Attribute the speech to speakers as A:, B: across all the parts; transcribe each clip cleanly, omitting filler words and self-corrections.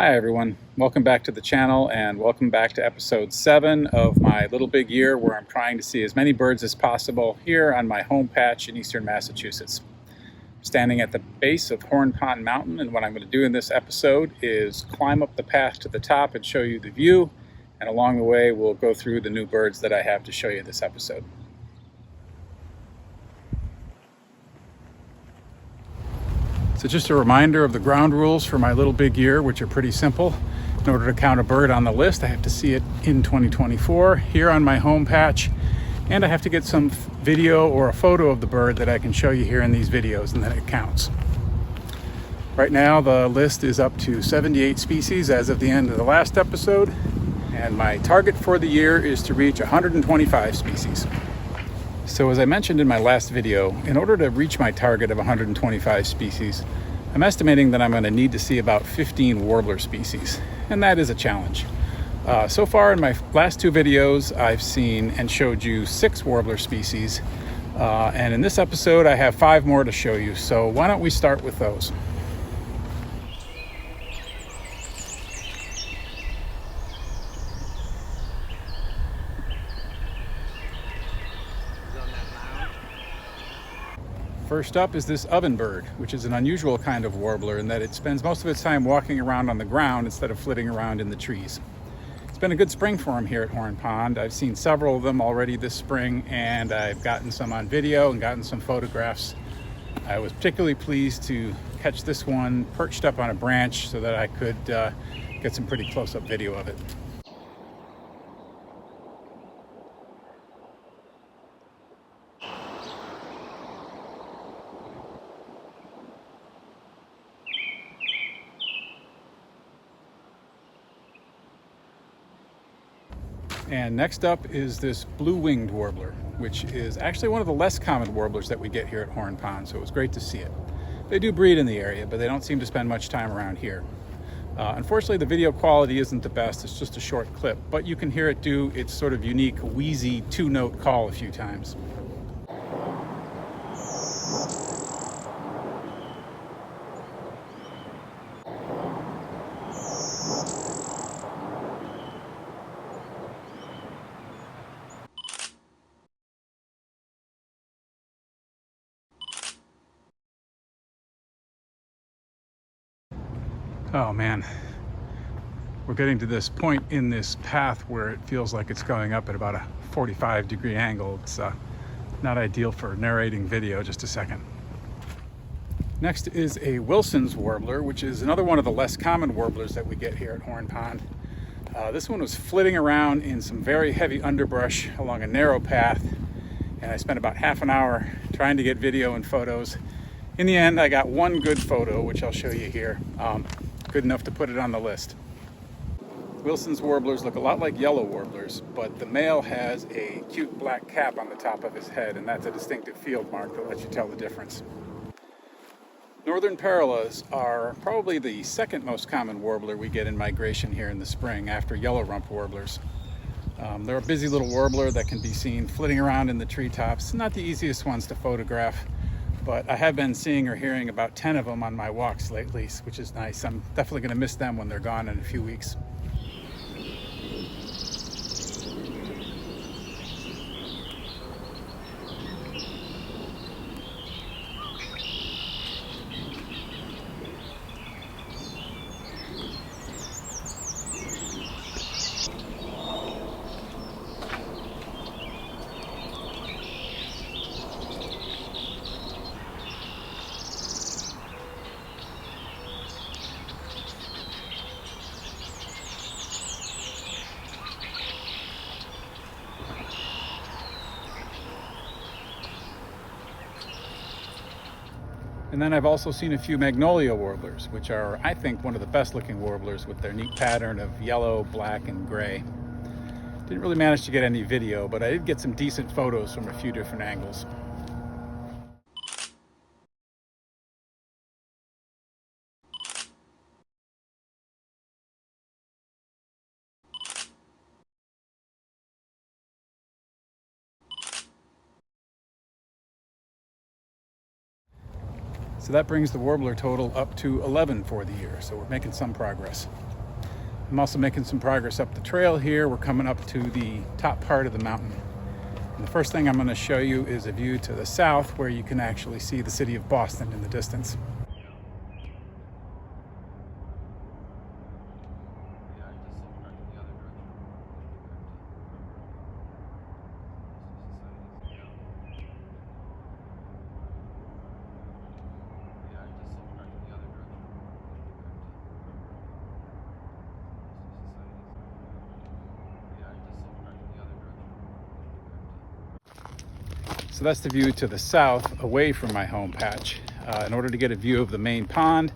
A: Hi everyone, welcome back to the channel and welcome back to episode 7 of my Little Big Year, where I'm trying to see as many birds as possible here on my home patch in eastern Massachusetts. I'm standing at the base of Horn Pond Mountain, and what I'm going to do in this episode is climb up the path to the top and show you the view, and along the way we'll go through the new birds that I have to show you this episode. So just a reminder of the ground rules for my Little Big Year, which are pretty simple. In order to count a bird on the list, I have to see it in 2024 here on my home patch, and I have to get some video or a photo of the bird that I can show you here in these videos, and then it counts. Right now the list is up to 78 species as of the end of the last episode, and my target for the year is to reach 125 species. So as I mentioned in my last video, in order to reach my target of 125 species, I'm estimating that I'm going to need to see about 15 warbler species, and that is a challenge. So far in my last two videos, I've seen and showed you 6 warbler species, and in this episode I have 5 more to show you, so why don't we start with those. First up is this Ovenbird, which is an unusual kind of warbler in that it spends most of its time walking around on the ground instead of flitting around in the trees. It's been a good spring for him here at Horn Pond. I've seen several of them already this spring, and I've gotten some on video and gotten some photographs. I was particularly pleased to catch this one perched up on a branch so that I could get some pretty close-up video of it. And next up is this blue-winged warbler, which is actually one of the less common warblers that we get here at Horn Pond, so it was great to see it. They do breed in the area, but they don't seem to spend much time around here. Unfortunately, the video quality isn't the best. It's just a short clip, but you can hear it do its sort of unique, wheezy, 2-note call a few times. Oh man, we're getting to this point in this path where it feels like it's going up at about a 45-degree angle. It's not ideal for narrating video. Just a second. Next is a Wilson's warbler, which is another one of the less common warblers that we get here at Horn Pond. This one was flitting around in some very heavy underbrush along a narrow path, and I spent about half an hour trying to get video and photos. In the end, I got one good photo, which I'll show you here. Good enough to put it on the list. Wilson's warblers look a lot like yellow warblers, but the male has a cute black cap on the top of his head, and that's a distinctive field mark that lets you tell the difference. Northern Parula's are probably the second most common warbler we get in migration here in the spring, after yellow rump warblers. They're a busy little warbler that can be seen flitting around in the treetops. Not the easiest ones to photograph, but I have been seeing or hearing about 10 of them on my walks lately, which is nice. I'm definitely going to miss them when they're gone in a few weeks. And then I've also seen a few magnolia warblers, which are, I think, one of the best looking warblers with their neat pattern of yellow, black, and gray. Didn't really manage to get any video, but I did get some decent photos from a few different angles. So that brings the warbler total up to 11 for the year, so we're making some progress. I'm also making some progress up the trail here. We're coming up to the top part of the mountain. And the first thing I'm going to show you is a view to the south where you can actually see the city of Boston in the distance. So that's the view to the south away from my home patch. In order to get a view of the main pond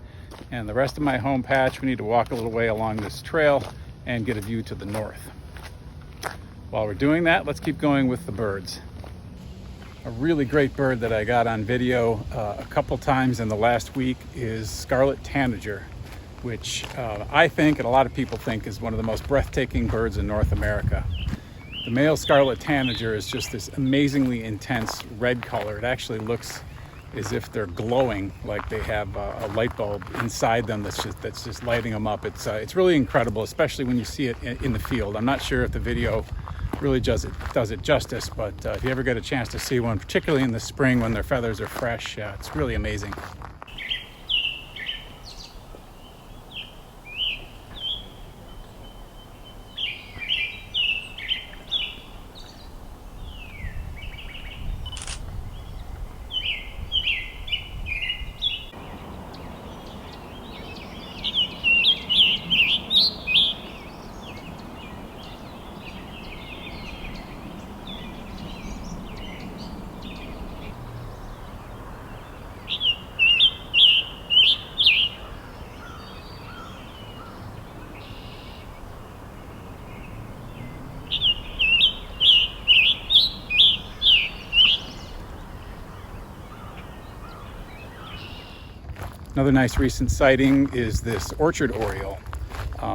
A: and the rest of my home patch, we need to walk a little way along this trail and get a view to the north. While we're doing that, let's keep going with the birds. A really great bird that I got on video a couple times in the last week is Scarlet Tanager, which I think, and a lot of people think, is one of the most breathtaking birds in North America. The male Scarlet Tanager is just this amazingly intense red color. It actually looks as if they're glowing, like they have a light bulb inside them that's just lighting them up. It's really incredible, especially when you see it in the field. I'm not sure if the video really does it justice, but if you ever get a chance to see one, particularly in the spring when their feathers are fresh, it's really amazing. Another nice recent sighting is this Orchard Oriole.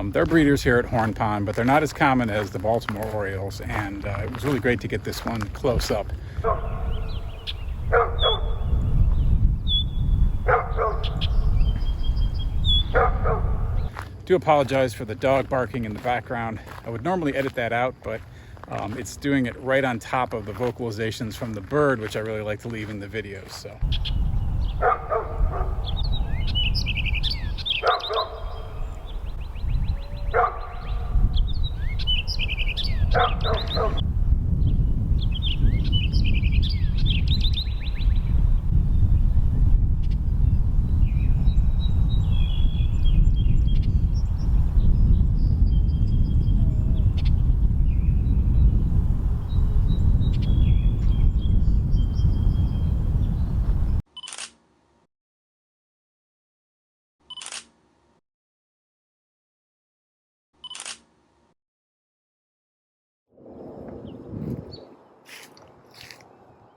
A: They're breeders here at Horn Pond, but they're not as common as the Baltimore Orioles, and it was really great to get this one close up. Do apologize for the dog barking in the background. I would normally edit that out, but it's doing it right on top of the vocalizations from the bird, which I really like to leave in the videos. So.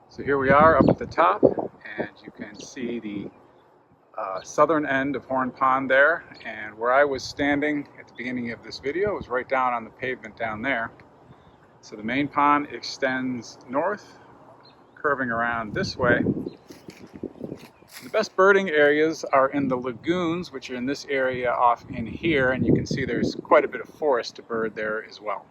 A: So here we are up at the top, and you can see the southern end of Horn Pond there, and where I was standing at the beginning of this video was right down on the pavement down there. So the main pond extends north, curving around this way. The best birding areas are in the lagoons, which are in this area off in here, and you can see there's quite a bit of forest to bird there as well.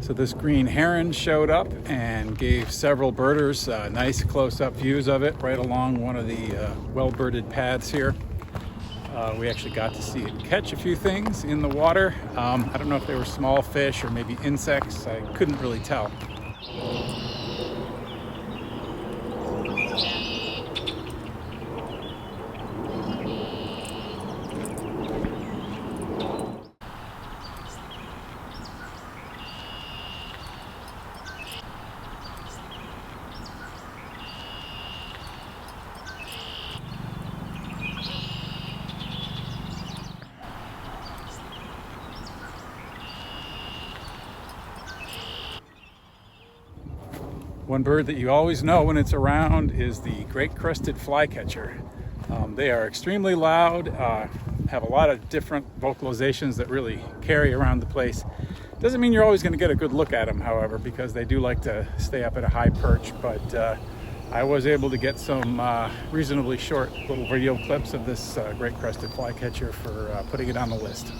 A: So this green heron showed up and gave several birders nice close-up views of it right along one of the well-birded paths here. We actually got to see it catch a few things in the water. I don't know if they were small fish or maybe insects. I couldn't really tell. One bird that you always know when it's around is the great-crested flycatcher. They are extremely loud, have a lot of different vocalizations that really carry around the place. Doesn't mean you're always going to get a good look at them, however, because they do like to stay up at a high perch. But I was able to get some reasonably short little video clips of this great crested flycatcher for putting it on the list.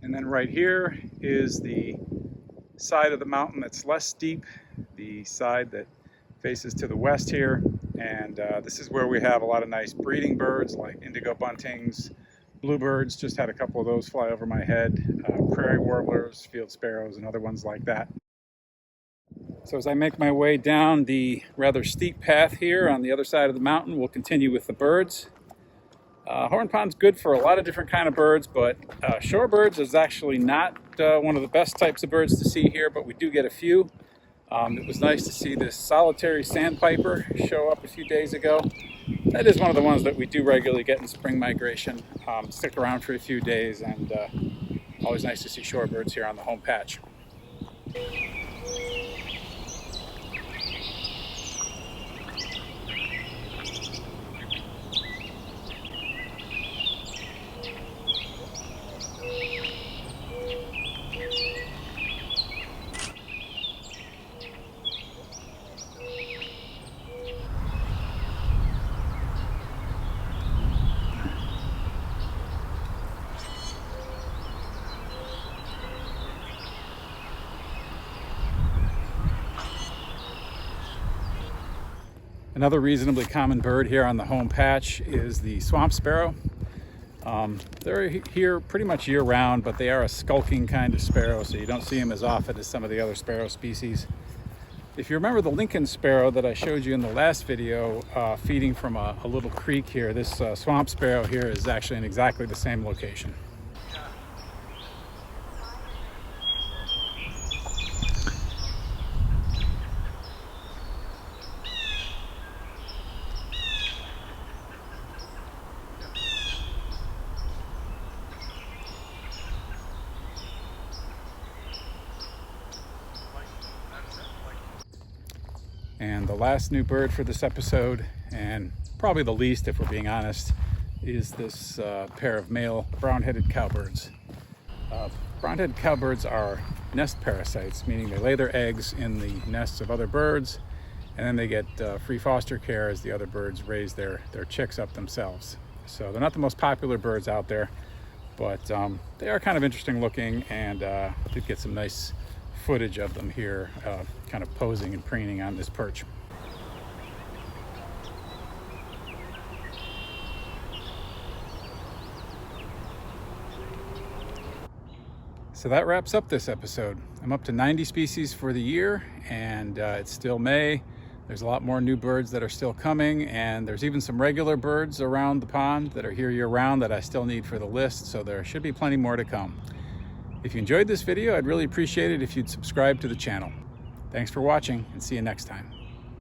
A: And then right here is the side of the mountain that's less steep, the side that faces to the west here. And this is where we have a lot of nice breeding birds like indigo buntings, bluebirds, just had a couple of those fly over my head, prairie warblers, field sparrows, and other ones like that. So as I make my way down the rather steep path here on the other side of the mountain, we'll continue with the birds. Horn Pond's good for a lot of different kind of birds, but shorebirds is actually not one of the best types of birds to see here, but we do get a few. It was nice to see this solitary sandpiper show up a few days ago. That is one of the ones that we do regularly get in spring migration. Stick around for a few days, and always nice to see shorebirds here on the home patch. Another reasonably common bird here on the home patch is the swamp sparrow. They're here pretty much year-round, but they are a skulking kind of sparrow, so you don't see them as often as some of the other sparrow species. If you remember the Lincoln sparrow that I showed you in the last video, feeding from a little creek here, this swamp sparrow here is actually in exactly the same location. And the last new bird for this episode, and probably the least if we're being honest, is this pair of male brown-headed cowbirds. Brown-headed cowbirds are nest parasites, meaning they lay their eggs in the nests of other birds, and then they get free foster care as the other birds raise their chicks up themselves. So they're not the most popular birds out there, but they are kind of interesting looking, and did get some nice footage of them here, kind of posing and preening on this perch. So that wraps up this episode. I'm up to 90 species for the year, and it's still May. There's a lot more new birds that are still coming, and there's even some regular birds around the pond that are here year-round that I still need for the list, so there should be plenty more to come. If you enjoyed this video, I'd really appreciate it if you'd subscribe to the channel. Thanks for watching, and see you next time.